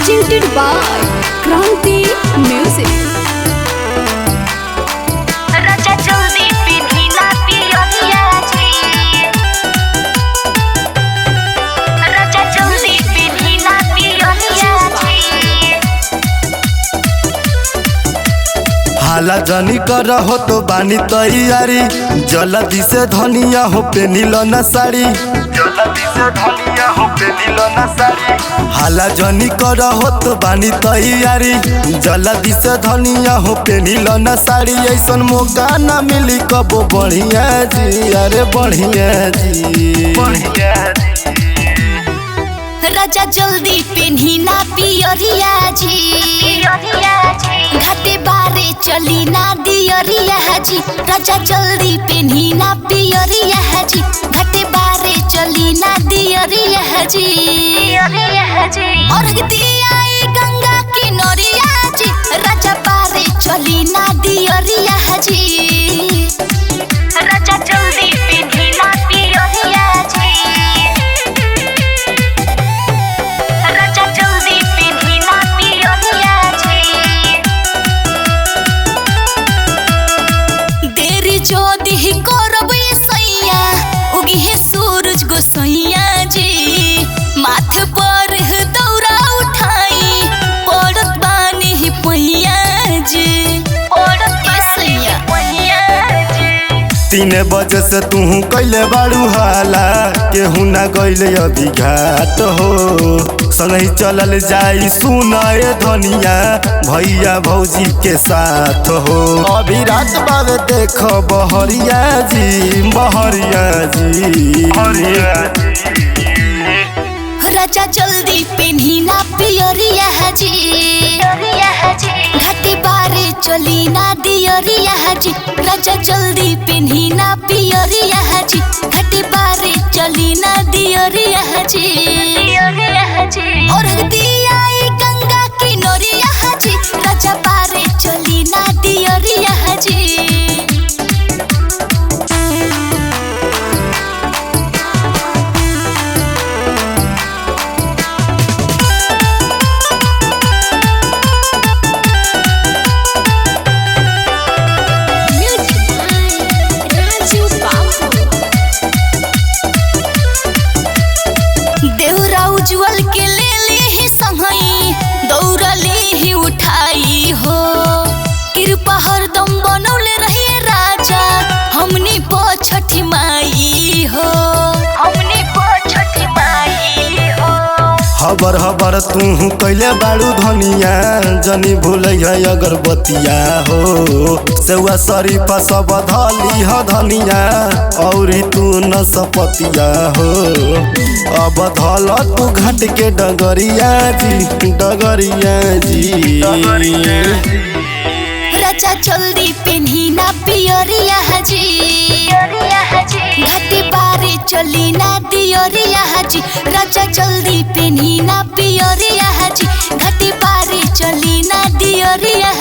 presented by Kranti Music. राजा जल्दी पिन्हिला पियरिया जी, राजा जल्दी पिन्हिला पियरिया जी। हाला जनी कर हो तो बानी तैयारी, जल्दी से धनिया हो पेनिल न साड़ी, जल्दी से धनिया हो पेनिल न साड़ी। हाला जनी कर हो तो बानी तैयारी, जल्दी से धनिया हो पेनिल न साड़ी। ऐसन मौका न मिली कबो बढ़िया जी, अरे बढ़िया जी, बढ़िया जी। राजा जल्दी पिन्हिला पियरिया जी, घाटे बारे चली ना दियरिया जी। राजा जल्दी पिन्हिला पियरिया जी, घाटे बारे चली ना दियरिया जी। और दिया गंगा की नोरिया जी, राजा बारे चली ना दियरिया जी। राजा जल्दी पिन्हिला पियरिया जी, राजा जल्दी पिन्हिला पियरिया जी। देरी जोदी करब सैया, उगी है सूरज गोसैया जी। माथ पर दौरा उठाई, पड़त बानी पैया जी, पड़त सैया पैया जी। 3 बजे से तू कैले बारू हाला, केहू ना गइले अभी घाट हो। संगही चलल जाई सुनाए धनिया, भैया भौजी के साथ हो। अभी रात बाद देख बहरिया जी, बहरिया जी, बहरिया जी। राजा जल्दी पिन्हिला पियरिया जी, घाटे बारे चली ना दियरिया जी। राजा जल्दी पिन्हिला पियरिया जी, घाटे बारे चली ना दियरिया जी। और दिया गंगा की नोरिया जी, राजा बारे चली ना दियरिया जी। देवरा उज्जवल के ले ही संगई, दौड़ले ही उठाई हो। कृपा हरदम बनौले रहिए राजा, हमनी छठी माई हो, हमनी छठी माई हो। हबर हबर तू कैले बारू धनिया, जनी भूलैया अगरबत्तिया हो। सेवा शरीफा सब धली ह धनिया, और तू न सपतिया हो। अब धल तू घाट के डगरिया जी, डगरिया जी। राजा जल्दी पिन्हिला पियरिया जी, घाटे बारे चली ना दियरिया जी। राजा जल्दी पिन्हिला पियरिया जी, घाटे बारे चली ना दियरिया